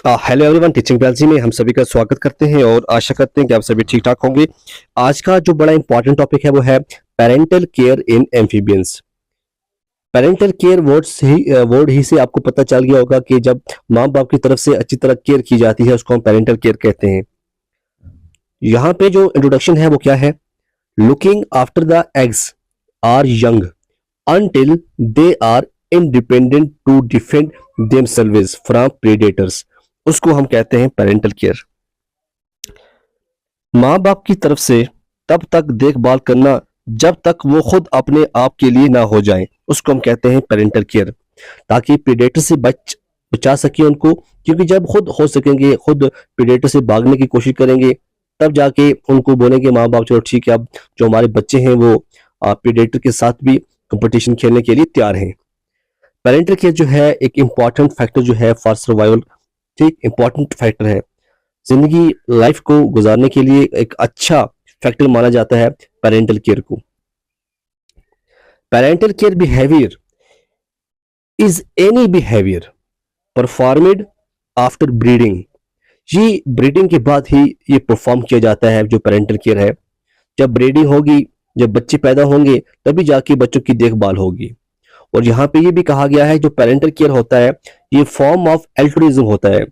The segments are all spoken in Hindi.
हेलो एवरीवन, टीचिंग बेल्जी में हम सभी का स्वागत करते हैं और आशा करते हैं कि आप सभी ठीक ठाक होंगे। आज का जो बड़ा इंपॉर्टेंट टॉपिक है वो है parental care in amphibians. Parental care word ही से आपको पता चल गया होगा कि जब माँ बाप की तरफ से अच्छी तरह केयर की जाती है उसको हम पेरेंटल केयर कहते हैं। यहाँ पे जो इंट्रोडक्शन है वो क्या है? Looking after the eggs are young until they are independent to defend themselves from predators, उसको हम कहते हैं पेरेंटल केयर। माँ बाप की तरफ से तब तक देखभाल करना जब तक वो खुद अपने आप के लिए ना हो जाए, उसको हम कहते हैं पेरेंटल केयर, ताकि प्रेडेटर से बचा सके उनको। क्योंकि जब खुद हो सकेंगे, खुद प्रेडेटर से भागने की कोशिश करेंगे, तब जाके उनको बोलेंगे माँ बाप चलो ठीक है, अब जो हमारे बच्चे हैं वो प्रेडेटर के साथ भी कंपटीशन खेलने के लिए तैयार हैं। पेरेंटल केयर जो है एक इम्पॉर्टेंट फैक्टर जो है फॉर सर्वाइवल, ठीक इम्पॉर्टेंट फैक्टर है। जिंदगी लाइफ को गुजारने के लिए एक अच्छा फैक्टर माना जाता है पेरेंटल केयर को। Parental care behaviour is any behaviour performed after breeding. ये ब्रीडिंग के बाद ही ये परफॉर्म किया जाता है जो पेरेंटल केयर है। जब ब्रीडिंग होगी, जब बच्चे पैदा होंगे, तभी जाके बच्चों की देखभाल होगी। और यहाँ पे ये भी कहा गया है जो पेरेंटल केयर होता है ये फॉर्म ऑफ अल्ट्रुइज्म होता है।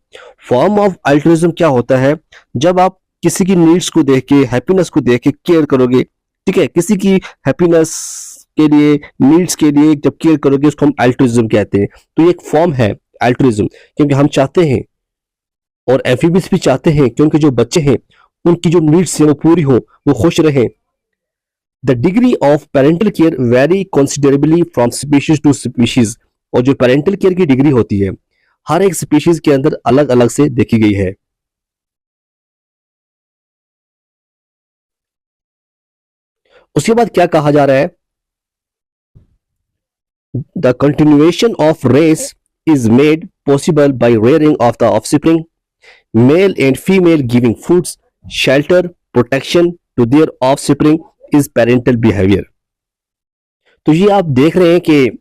फॉर्म ऑफ अल्ट्रुइज्म क्या होता है? जब आप किसी की नीड्स को देख के, हैप्पीनेस को देख के केयर करोगे, ठीक है, किसी की हैप्पीनेस के लिए, नीड्स के लिए जब केयर करोगे उसको हम अल्ट्रुइज्म कहते हैं। तो ये एक फॉर्म है अल्ट्रुइज्म, क्योंकि हम चाहते हैं और एम्फीबियंस भी चाहते हैं कि उनके जो बच्चे हैं उनकी जो नीड्स है वो पूरी हो, वो खुश रहें। The degree of parental care vary considerably from species to species. और जो पेरेंटल केयर की डिग्री होती है हर एक स्पीशीज के अंदर अलग अलग से देखी गई है। उसके बाद क्या कहा जा रहा है? The continuation of race is made possible by rearing of the offspring, male and female giving foods, shelter, protection to their offspring is parental behaviour. तो ये आप देख रहे हैं कि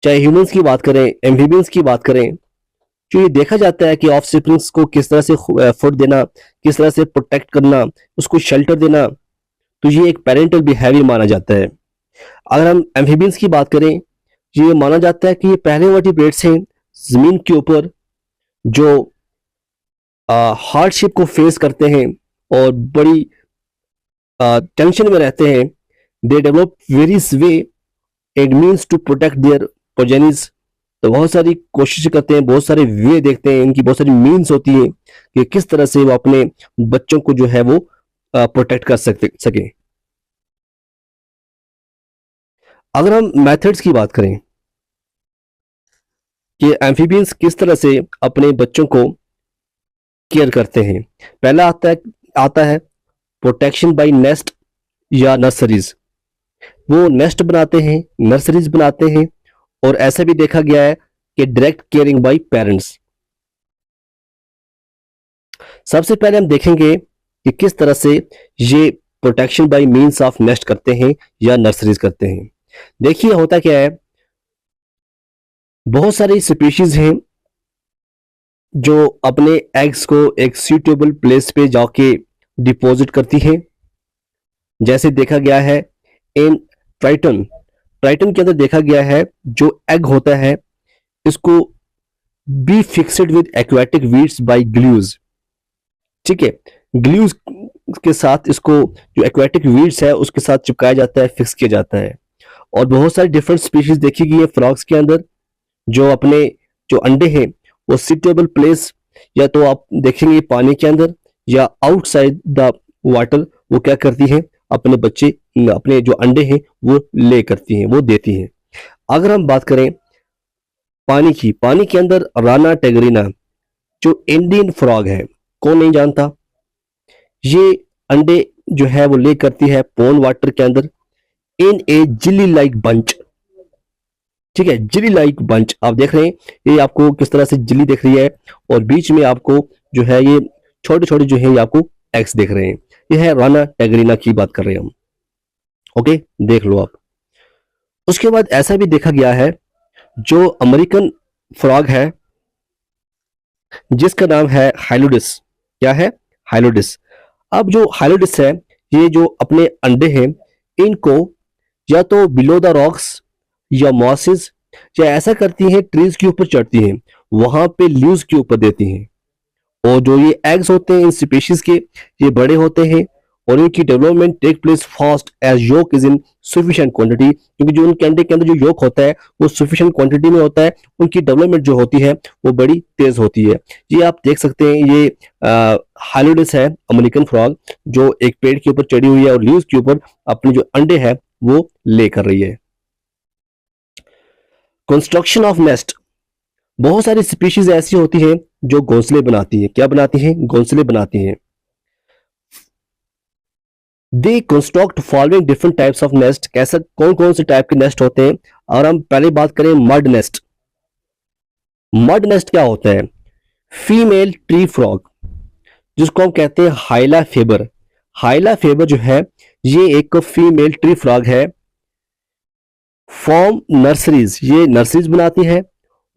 चाहे ह्यूमंस की बात करें, एम्फीबियंस की बात करें, जो ये देखा जाता है कि ऑफस्प्रिंग्स को किस तरह से फूड देना, किस तरह से प्रोटेक्ट करना, उसको शेल्टर देना, तो ये एक पेरेंटल बिहेवियर माना जाता है। अगर हम एम्फीबियंस की बात करें, ये माना जाता है कि ये पहले वर्टिब्रेट्स हैं जमीन के ऊपर जो हार्डशिप को फेस करते हैं और बड़ी टेंशन में रहते हैं। They develop various way and means to protect their progenies. तो बहुत सारी कोशिश करते हैं, बहुत सारे वे देखते हैं, इनकी बहुत सारी मीन्स होती है कि किस तरह से वो अपने बच्चों को जो है वो प्रोटेक्ट कर सके। अगर हम मेथड्स की बात करें कि एम्फीबियंस किस तरह से अपने बच्चों को केयर करते हैं, पहला आता है प्रोटेक्शन बाय नेस्ट या नर्सरीज। वो नेस्ट बनाते हैं, नर्सरीज बनाते हैं, और ऐसा भी देखा गया है कि डायरेक्ट केयरिंग बाय पेरेंट्स। सबसे पहले हम देखेंगे कि किस तरह से ये protection by means of nest करते हैं या नर्सरीज करते हैं। देखिए होता क्या है, बहुत सारी स्पीशीज हैं जो अपने एग्स को एक सूटेबल प्लेस पे जाके डिपॉजिट करती हैं। जैसे देखा गया है इन ट्राइटन, ट्राइटन के अंदर देखा गया है जो एग होता है इसको be fixed with aquatic weeds by glues. ठीक है, ग्लूज के साथ इसको जो एक्वाटिक वीड्स है उसके साथ चिपकाया जाता है, फिक्स किया जाता है। और बहुत सारी डिफरेंट स्पीशीज देखी गई है फ्रॉग्स के अंदर जो अपने जो अंडे हैं वो सीटेबल प्लेस या तो आप देखेंगे पानी के अंदर या आउटसाइड द वाटर वो क्या करती हैं, अपने बच्चे, अपने जो अंडे हैं वो ले करती हैं, वो देती हैं। अगर हम बात करें पानी की, पानी के अंदर राना टेगरीना जो इंडियन फ्रॉग है, कौन नहीं जानता, ये अंडे जो है वो ले करती है पोन वाटर के अंदर इन ए जिली लाइक बंच। ठीक है, जिली लाइक बंच आप देख रहे हैं, ये आपको किस तरह से जिली दिख रही है और बीच में आपको जो है ये छोटे छोटे जो है ये आपको एग्स दिख रहे हैं। ये है राना टेगरीना की बात कर रहे हैं हम। ओके, देख लो आप। उसके बाद ऐसा भी देखा गया है जो अमेरिकन फ्रॉग है जिसका नाम है हाइलोडिस। क्या है? हाइलोडिस। अब जो हाइलोडिस है, ये जो अपने अंडे हैं इनको या तो बिलो द रॉक्स या मॉसेस या ऐसा करती हैं ट्रीज के ऊपर चढ़ती हैं, वहां पे लीव्स के ऊपर देती हैं। और जो ये एग्स होते हैं इन स्पीशीज के, ये बड़े होते हैं और इनकी development take place fast as yolk is in sufficient quantity, क्योंकि जो उनके अंडे के अंदर जो योक होता है वो सफिशिएंट क्वांटिटी में होता है, उनकी डेवलपमेंट जो होती है वो बड़ी तेज होती है। ये आप देख सकते हैं, ये हाइलोडिस है, अमेरिकन फ्रॉग, जो एक पेड़ के ऊपर चढ़ी हुई है और लीव्स के ऊपर अपने जो अंडे है वो ले कर रही है। Construction of nest. बहुत सारी स्पीशीज ऐसी होती हैं जो घोंसले बनाती हैं। क्या बनाती हैं? घोंसले बनाती हैं। They construct following different types of nest. कैसा, कौन कौन से टाइप के नेस्ट होते हैं? और हम पहले बात करें मड नेस्ट। मड नेस्ट क्या होता है? फीमेल ट्री फ्रॉग, जिसको हम कहते हैं हाइला फेबर। हाइला फेबर जो है ये एक फीमेल ट्री फ्रॉग है। फॉर्म नर्सरीज, ये नर्सरीज बनाती है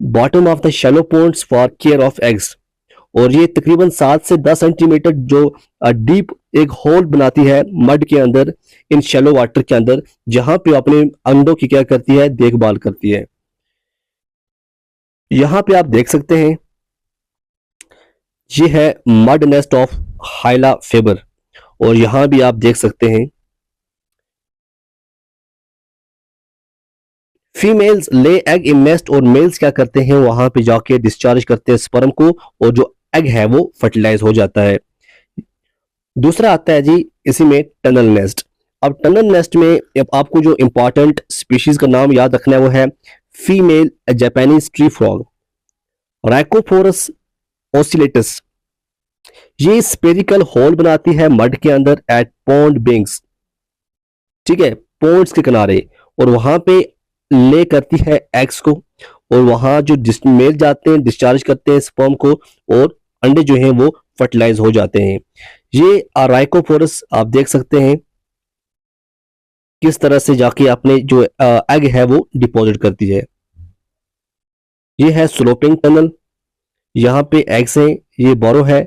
bottom of the shallow ponds for care of eggs. और ये तकरीबन 7 से 10 सेंटीमीटर जो डीप एक होल बनाती है मड के अंदर, इन शैलो वाटर के अंदर, जहां पे अपने अंडों की क्या करती है? देखभाल करती है। यहां पे आप देख सकते हैं ये है mud nest of Hyla faber. और यहां भी आप देख सकते हैं females lay egg in nest, और मेल्स क्या करते हैं? वहां पे जाके डिस्चार्ज करते हैं स्पर्म को, और जो एग है वो फर्टिलाइज हो जाता है। दूसरा आता है जी इसी में टनल नेस्ट। अब टनल नेस्ट में अब आपको जो इंपॉर्टेंट स्पीशीज का नाम याद रखना है वो है फीमेल जापानीज ट्री फ्रॉग, राइकोफोरस ओसिलेटस। ये स्पेरिकल होल बनाती है मड के अंदर एट पॉन्ड बिंग्स, ठीक है, पॉन्ड्स के किनारे, और वहां पे ले करती है एग्स को, और वहां जो मेल जाते हैं डिस्चार्ज करते हैं स्पर्म को, और अंडे जो हैं वो फर्टिलाइज हो जाते हैं। ये राइकोफोरस आप देख सकते हैं किस तरह से जाके अपने जो एग है वो डिपॉजिट करती है। ये है स्लोपिंग टनल, यहाँ पे एग्स हैं, ये बोरो है।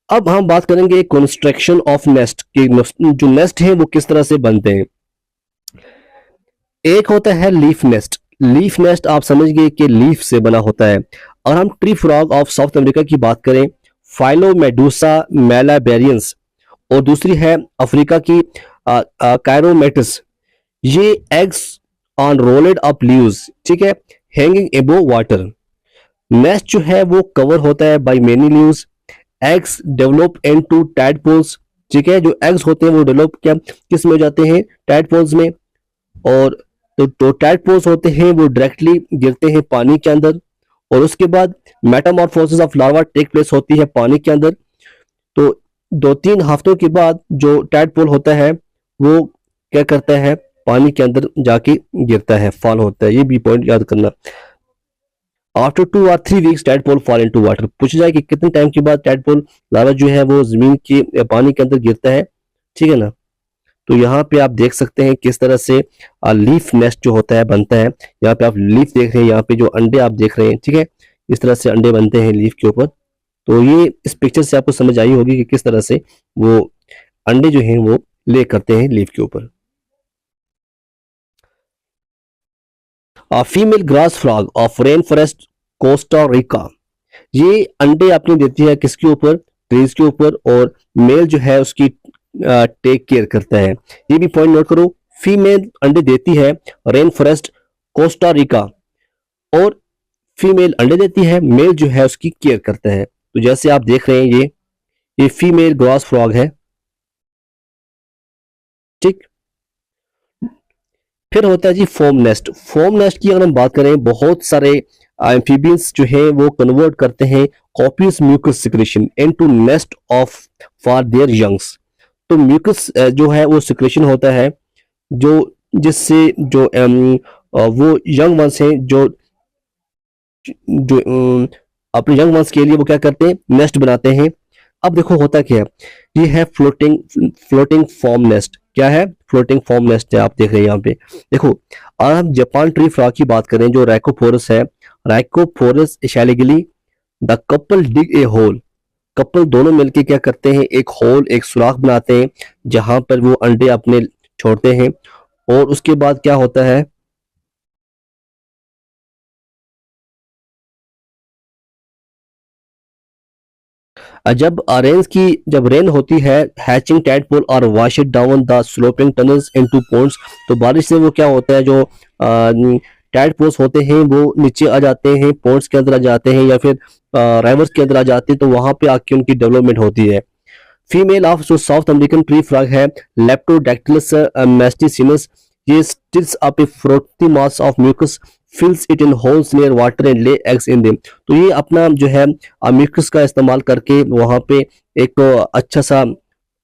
अब हम बात करेंगे कंस्ट्रक्शन ऑफ नेस्ट कि जो नेस्ट है वो किस तरह से बनते हैं। एक होता है लीफ नेस्ट। लीफ नेस्ट आप समझ गए कि लीफ से बना होता है। और हम tree frog of south America की बात करें, फाइलोमेडुसा मेलाबेरियंस, और दूसरी है अफ्रीका की कायरोमेटिस। ये एग्स ऑन रोलेड अप लीव्स, ठीक है, हैंगिंग एबो वाटर। नेस्ट जो है वो कवर होता है by many leaves. Eggs develop into tadpoles, ठीक है, जो एग्स होते हैं वो डेवलप क्या किस में हो जाते हैं? टैडपोल्स में। और तो टैडपोल्स होते हैं वो डायरेक्टली गिरते हैं पानी के अंदर, और उसके बाद metamorphosis of larva take place होती है पानी के अंदर। तो 2-3 हफ्तों के बाद जो टैडपोल होता है वो क्या करता है? पानी के अंदर जाके गिरता है, फॉल होता है। ये भी पॉइंट याद करना। आफ्टर 2 और 3 weeks tadpole fall into water. पूछा जाए कि कितने टाइम के बाद टैडपोल लार्वा जो है वो जमीन के पानी के अंदर गिरता है, ठीक है ना। तो यहाँ पे आप देख सकते हैं किस तरह से लीफ नेस्ट जो होता है बनता है। यहाँ पे आप लीफ देख रहे हैं, यहाँ पे जो अंडे आप देख रहे हैं, ठीक है, इस तरह से अंडे बनते हैं लीफ के ऊपर। तो ये इस पिक्चर से आपको समझ आई होगी कि किस तरह से वो अंडे जो हैं वो ले करते हैं लीफ के ऊपर। Female grass frog of rain forest Costa Rica, ये अंडे अपने देती है किसके ऊपर? ट्रीज के ऊपर, और मेल जो है उसकी टेक केयर करता है। ये भी पॉइंट नोट करो, फीमेल अंडे देती है रेन फॉरेस्ट कोस्टा रिका, और फीमेल अंडे देती है, मेल जो है उसकी केयर करता है। तो जैसे आप देख रहे हैं ये फीमेल ग्रास फ्रॉग है, ठीक। फिर होता है जी फोम नेस्ट। फोम नेस्ट की अगर हम बात करें, बहुत सारे एम्फीबियंस जो है वो कन्वर्ट करते हैं copious mucus secretion into nest of for their youngs. तो म्यूकस जो है वो सिक्रेशन होता है जो जिससे जो वो यंग वंस हैं जो जो अपने यंग वंस के लिए वो क्या करते हैं? नेस्ट बनाते हैं। अब देखो होता क्या है, ये है फ्लोटिंग फ्लोटिंग फॉर्म नेस्ट। क्या है, फ्लोटिंग फॉर्म नेस्ट है। आप देख रहे हैं यहाँ पे देखो। और हम जापान ट्री फ्रॉग की बात करें जो राइकोफोरस है, राइकोफोरस एशालिगली, the couple dig a hole, couple दोनों मिलके क्या करते हैं, एक होल, एक सुराख बनाते हैं जहां पर वो अंडे अपने छोड़ते हैं। और उसके बाद क्या होता है, जब रेन होती है, हैचिंग टैडपोल और wash it down the sloping tunnels into ponds, तो बारिश से वो क्या होता है, जो टैडपोल्स होते हैं वो नीचे आ जाते हैं, पॉन्ड्स के अंदर आ जाते हैं या फिर राइवर्स के अंदर आ जाते हैं, तो वहां पे आके उनकी डेवलपमेंट होती है। फीमेल ऑफ जो साउथ अमेरिकन ट्री फ्रॉग है, लेप्टोडैक्टिलस मैस्टिसिनस, ये stills up a frothy mass of mucus, fills it in holes near water and lay eggs in them. तो ये अपना जो है म्यूकस का इस्तेमाल करके वहां पे एक अच्छा सा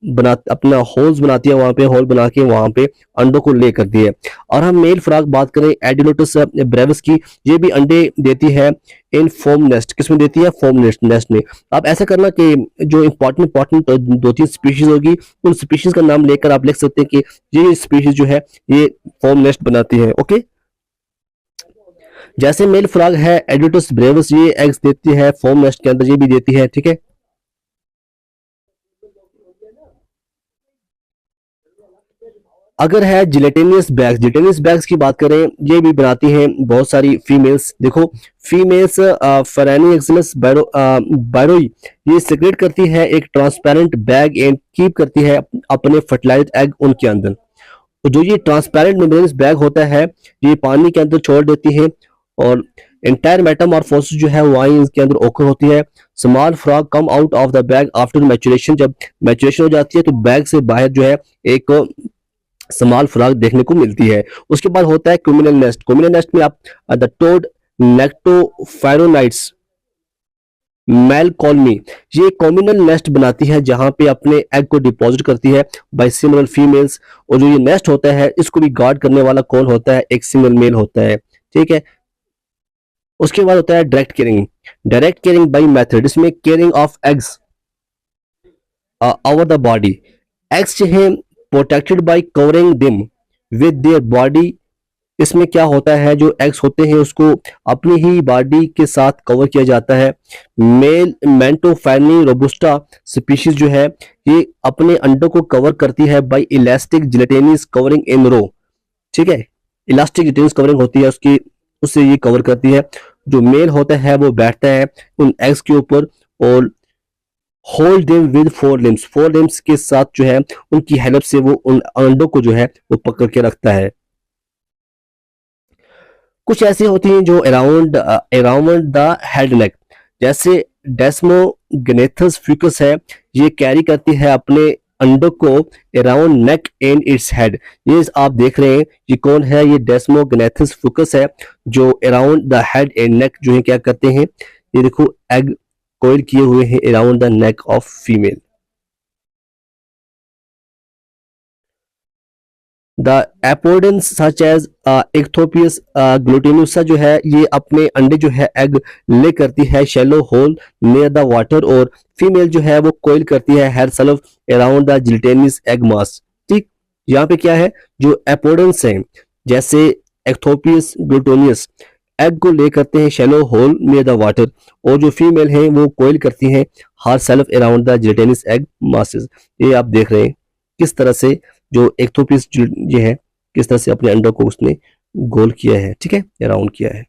बना अपना होल्स बनाती है, वहां पे होल बना के वहां पे अंडों को ले करती है। और हम मेल फ्रॉग बात करें एडिलोटस ब्रेविस की, ये भी अंडे देती है इन फोम नेस्ट, किसमें देती है, फोम नेस्ट में। आप ऐसा करना कि जो इंपॉर्टेंट दो तीन स्पीशीज होगी, उन स्पीशीज का नाम लेकर आप लिख सकते हैं कि ये स्पीशीज जो है ये फोम नेस्ट बनाती है। ओके, जैसे मेल फ्रॉग है एडिलोटस ब्रेविस, ये एग्स देती है फोम नेस्ट के अंदर, ये भी देती है। ठीक है, अगर है जिलेटिनियस बैग्स की बात करें, ये भी बनाती हैं बहुत सारी फीमेल्स। देखो, फीमेल्स फेरेनियक्सिलस बायरोई, ये सिक्रेट करती है एक ट्रांसपेरेंट बैग एंड कीप करती है अपने फर्टिलाइज्ड एग उनके अंदर। तो जो ये ट्रांसपेरेंट मेम्ब्रेनस बैग होता है, ये पानी के अंदर छोड़ देती है और एंटायर मेटामॉर्फोसिस जो है वही इसके अंदर ओकर होती है। Small frog come out of the bag after maturation, जब मैचुरेशन हो जाती है तो बैग से बाहर जो है एक स्मॉल फ्रॉग देखने को मिलती है। उसके बाद होता है क्यूमिनल नेस्ट। क्यूमिनल नेस्ट में आप द टोड नेक्टोफायरोनाइट्स मेल कॉलोनी, ये कॉम्युनल नेस्ट बनाती है जहां पे अपने एग को डिपॉजिट करती है बाय सिमिलर फीमेल्स। और जो ये नेस्ट होता है इसको भी गार्ड करने वाला कौन होता है, एक सिंगल मेल होता है। ठीक है, उसके बाद होता है डायरेक्ट केयरिंग बाय मेथड, इसमें caring of eggs over the body, eggs जो है protected by covering them with their body. इसमें क्या होता है, जो एग्स होते हैं उसको अपनी ही बॉडी के साथ कवर किया जाता है। मेल मेंटोफैनी रोबुस्टा स्पीशीज जो है ये अपने अंडों को कवर करती है by elastic gelatinous covering in row. ठीक है, इलास्टिक जिलेटिनस कवरिंग होती है उसकी, उससे ये कवर करती है। जो मेल होता है वो बैठता है उन एग्स के ऊपर और hold them with four limbs के साथ जो है उनकी हेल्प से वो उन अंडों को जो है वो पकड़ के रखता है। कुछ ऐसी होती हैं जो अराउंड द हेड नेक, जैसे डेस्मोगनेथस फ्यूकस है, ये कैरी करती है अपने अंडों को around neck and its head. ये आप देख रहे हैं ये कौन है, ये डेस्मोगनेथस फ्यूकस है जो around the head and neck जो है क्या करते हैं, ये देखो एग कोयल किए हुए हैं around the neck of female. The apodans such as Ichthyophis glutinosa जो है ये अपने अंडे जो है एग ले करती है shallow hole near the water, और फीमेल जो है वो कोयल करती है her self around the gelatinous egg mass. ठीक, यहाँ पे क्या है, जो एपोडेंस है जैसे एक्थोपियस ग्लूटोनियस एग को ले करते हैं shallow hole near the water, और जो फीमेल है वो कोयल करती है her self around the gelatinous egg masses. ये आप देख रहे हैं किस तरह से जो एक्टोपिस ये है किस तरह से अपने अंडों को उसने गोल किया है। ठीक है, राउंड किया है।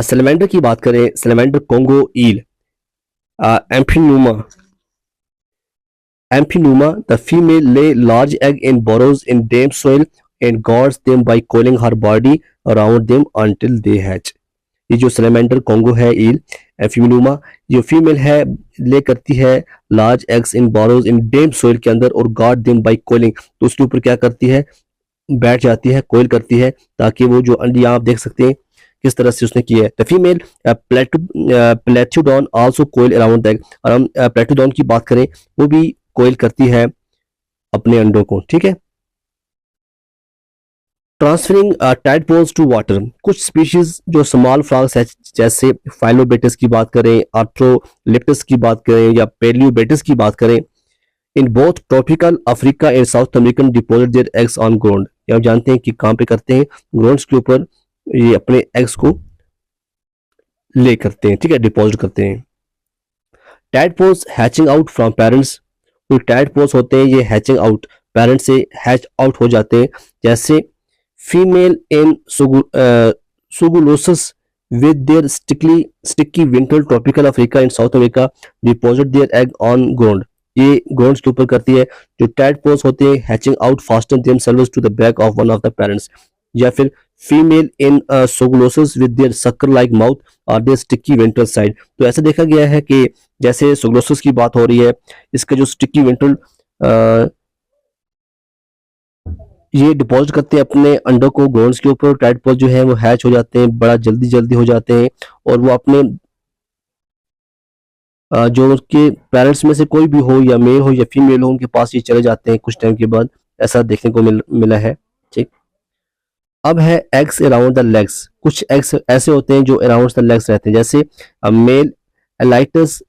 सैलमेंडर की बात करें, salamander Congo eel, Amphiuma the female lay large egg in burrows in damp soil and guards them by coiling her body around them until they hatch. ये जो सैलमेंडर कोंगो है ईल एम्फीनूमा, जो फीमेल है ले करती है large eggs in burrows in damp soil के अंदर और गार्ड देम बाय कोइलिंग, तो उसके ऊपर क्या करती है, बैठ जाती है, कोयल करती है ताकि वो जो अंडे आप देख सकते हैं किस तरह से उसने किया है। The female Plethodon also coil around the egg, और हम प्लेट्यूडॉन की बात करें वो भी कोयल करती है अपने अंडों को। ठीक है, ट्रांसफरिंग टाइडपोल्स टू वाटर, कुछ स्पीशीज जो स्मॉल फ्रॉग्स है जैसे फाइलोबेटस की बात करें, आर्थ्रोलिप्टस की बात करें या पेलियोबेटस की बात करें, in both tropical Africa and south American deposit there eggs on ground. आप जानते हैं कि कहाँ पे करते हैं, ग्राउंड्स के ऊपर ये अपने एग्स को ले करते हैं, ठीक है, डिपॉजिट करते हैं। Tadpoles hatching out from parents, जो टैडपोल्स होते हैं ये हैचिंग आउट, पेरेंट्स से हैच आउट हो जाते हैं। जैसे female in Sooglossus with their sticky ventral tropical Africa and South America deposit their egg on ground। ये ग्राउंड के ऊपर करती है। जो टैडपोल्स होते हैं hatching out fasten themselves to the back of one of the parents। या फिर female in Sooglossus with their sucker like mouth और देयर स्टिकी वेंट्रल साइड। तो ऐसा देखा गया है कि जैसे सोगलोसिस की बात हो रही है, इसका जो स्टिकी वेंट्रल ये डिपॉजिट करते हैं अपने अंडों को ग्राउंड्स के ऊपर। टैडपोल जो है वो हैच हो जाते हैं, बड़ा जल्दी जल्दी हो जाते हैं और वो अपने जो उसके पेरेंट्स में से कोई भी हो या मेल हो या फीमेल हो उनके पास ये चले जाते हैं कुछ टाइम के बाद। ऐसा देखने को मिला है, ठीक। अब है एग्स अराउंड द लेग्स। कुछ एग्स ऐसे होते हैं जो अराउंड द लेग्स रहते हैं, जैसे male Alytes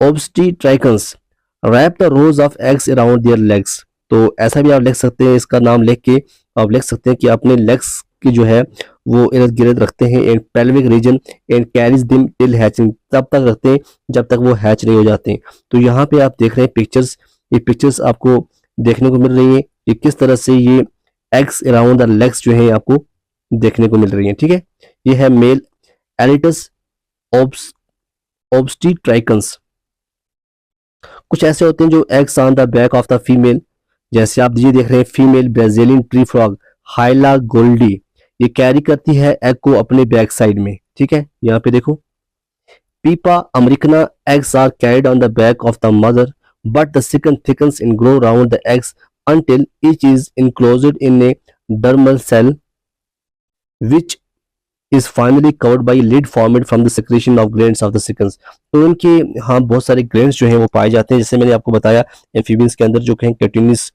obstetricans wrap the rows of eggs around their legs. तो ऐसा भी आप लिख सकते हैं, इसका नाम लिख के आप लिख सकते हैं कि अपने लेग्स की जो है वो इर्द गिर्द रखते हैं in pelvic region and carries them till hatching, तब तक रखते हैं जब तक वो हैच नहीं हो जाते हैं। तो यहाँ पे आप देख रहे हैं पिक्चर्स, ये पिक्चर्स आपको देखने को मिल रही है कि किस तरह से ये एग्स अराउंड द लेग्स जो है आपको देखने को मिल रही है, ठीक है। ये है मेल एलिटस ओब्स्टीट्राइकंस। कुछ ऐसे होते हैं जो eggs on the back of the female, जैसे आप ये देख रहे हैं female Brazilian tree frog हाइला Goldy, ये कैरी करती है एग को अपने बैक साइड में, ठीक है। यहाँ पे देखो Pipa americana eggs are carried on the back of the mother but the chicken thickens in grow around the eggs until each is enclosed in a dermal cell which is finally covered by lid formed from the secretion of glands of the chickens। तो इनके हाँ बहुत सारे ग्लैंड्स जो हैं वो पाए जाते हैं, जैसे मैंने आपको बताया एम्फीबियंस के अंदर जो कहें कैटिनिस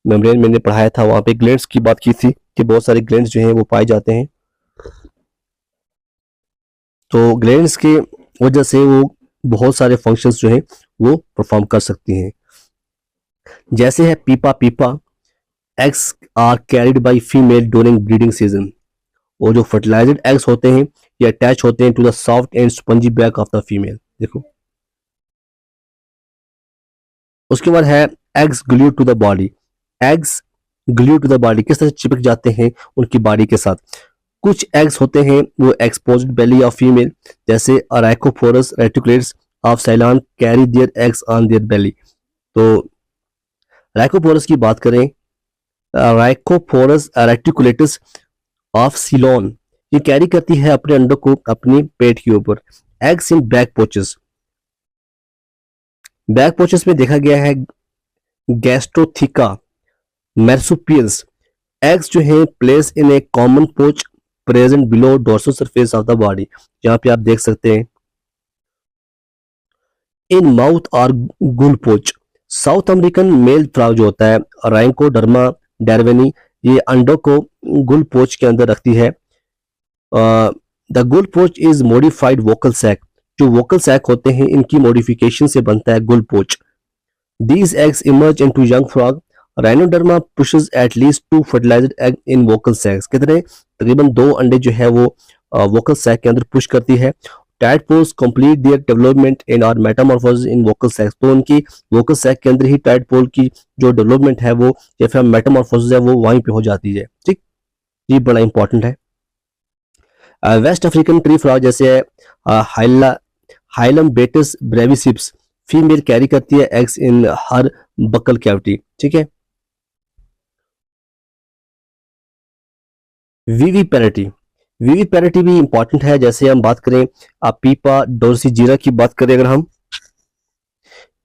मेम्ब्रेन मैंने पढ़ाया था, वहां पे ग्लैंड्स की बात की थी कि बहुत सारे ग्लैंड्स जो हैं वो पाए जाते हैं। तो ग्लैंड्स के वजह से वो बहुत सारे फंक्शंस जो हैं वो परफॉर्म कर सकती हैं। जैसे है Pipa Pipa eggs are carried by female during breeding season, और जो फर्टिलाइज्ड एग्स होते हैं ये अटैच होते हैं to the soft and spongy back of the female. देखो उसके बाद है eggs glued to the body. Eggs glued to the body किस तरह से चिपक जाते हैं उनकी बॉडी के साथ। कुछ एग्स होते हैं वो एक्सपोज्ड बेली ऑफ फीमेल, जैसे Rhacophorus reticulatus of Ceylon carry their eggs on their belly. तो राइकोफोरस की बात करें, राइकोफोरस रेटिकुलेटस ऑफ सीलोन ये कैरी करती है अपने अंडों को अपनी पेट के ऊपर। Eggs in back pouches, back pouches में देखा गया है गैस्ट्रोथिका मैर्सुपियल्स एग्स जो है place in a common pouch present below dorsal surface of the body. यहाँ पे आप देख सकते हैं इन माउथ और गुल पोच। साउथ अमेरिकन मेल फ्रॉग जो होता है राइकोडर्मा डेरवेनी, ये अंडों को गुल पोच के अंदर रखती है। The gular pouch is modified vocal sac, जो वोकल सैक होते हैं इनकी मॉडिफिकेशन से बनता है gular pouch. These eggs emerge into young frog, Rhinoderma pushes at least 2 fertilised egg in vocal sacs. कितने? तकरीबन 2 अंडे जो है वो वोकल सैक के अंदर पुश करती है। Tadpoles complete their development in और मेटामॉर्फोसिस इन वोकल सैक्स, तो उनकी वोकल सैक के अंदर ही टैडपोल की जो डेवलपमेंट है वो या फिर मेटामॉर्फोसिस है वो वहीं पे हो जाती है, ठीक। ये बड़ा इंपॉर्टेंट है। वेस्ट अफ्रीकन ट्री फ्रॉग जैसे हाइलम बेटस ब्रेविसिप्स, फीमेल कैरी करती है eggs in her buccal cavity, ठीक है। विविपेरिटी, विविपेरिटी भी इंपॉर्टेंट है। जैसे हम बात करें पीपा डोर्सीजीरा की बात करें, अगर हम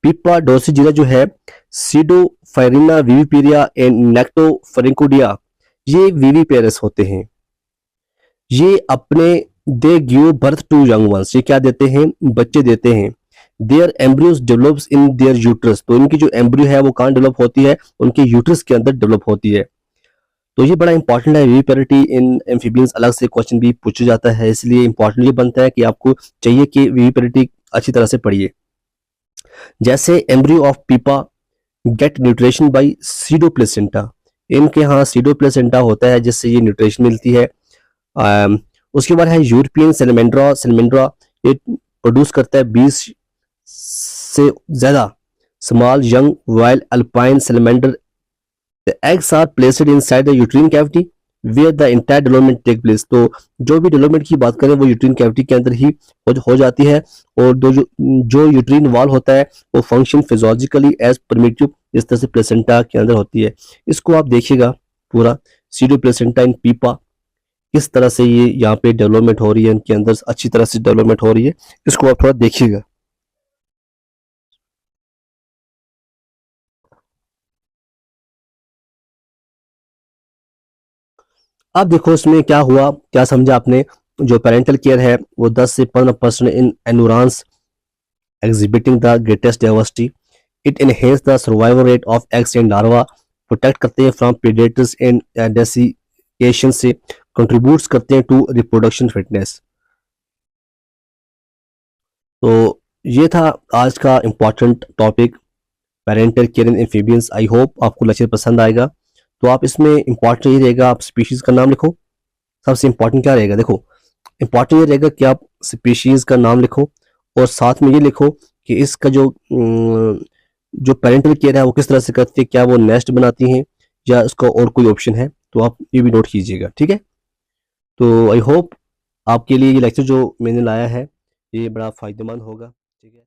पीपा डोर्सीजीरा जो है सीडोफाइरिना विविपेरिया एंड नेक्टोफरिंकोडिया, ये विविपेरस होते हैं। ये अपने they give birth to young ones, ये क्या देते हैं? बच्चे देते हैं। Their embryos develops in their uterus, तो इनकी जो एम्ब्रियो है वो कहाँ डेवलप होती है? उनके यूट्रस के अंदर डेवलप होती है। तो ये बड़ा इंपॉर्टेंट है। विविपेरिटी इन एम्फीबियंस अलग से क्वेश्चन भी पूछा जाता है, इसलिए इंपॉर्टेंट ये बनता है कि आपको चाहिए कि विविपेरिटी अच्छी तरह से पढ़िए। जैसे एम्ब्रियो ऑफ पीपा गेट न्यूट्रिशन बाय सीडोप्लेसेंटा। इनके यहाँ सीडोप्लेसेंटा होता है जिससे ये न्यूट्रिशन मिलती है। उसके बाद है यूरोपियन सेलेमेंड्रा। सेलेमेंड्रा ये प्रोड्यूस करता है 20 से ज्यादा small young wild alpine salamander. The eggs are placed inside the uterine cavity where the entire development take place. तो जो भी डेवलपमेंट की बात करें वो यूट्रीन कैविटी के अंदर ही हो जाती है। और जो यूट्रीन वॉल होता है वो फंक्शन फिजियोलॉजिकली एज परमिटिव इस तरह से प्लेसेंटा के अंदर होती है। इसको आप देखिएगा पूरा सीडो प्लेसेंटा इन पीपा किस तरह से ये यहाँ पे डेवलपमेंट हो रही है, इनके अंदर अच्छी तरह से डेवलपमेंट हो रही है। इसको आप थोड़ा देखिएगा। अब देखो इसमें क्या हुआ, क्या समझा आपने। जो पेरेंटल केयर है वो 10 से 15% in anurans exhibiting the greatest diversity. It enhance the survival rate of eggs and larva. Protect करते हैं फ्रॉम प्रेडेटर्स एंड डेसिकेशन से कंट्रीब्यूट्स करते हैं टू रिप्रोडक्शन फिटनेस। तो ये था आज का important topic parental care in amphibians. I hope आपको लेक्चर पसंद आएगा। तो आप इसमें इम्पॉर्टेंट ये रहेगा, आप स्पीशीज का नाम लिखो। सबसे इम्पॉर्टेंट क्या रहेगा, देखो इम्पॉर्टेंट ये रहेगा कि आप स्पीशीज का नाम लिखो और साथ में ये लिखो कि इसका जो पेरेंटल केयर है वो किस तरह से करती है, क्या वो नेस्ट बनाती हैं या इसका और कोई ऑप्शन है। तो आप ये भी नोट कीजिएगा, ठीक है। तो आई होप आपके लिए ये लेक्चर जो मैंने लाया है ये बड़ा फ़ायदेमंद होगा, ठीक है।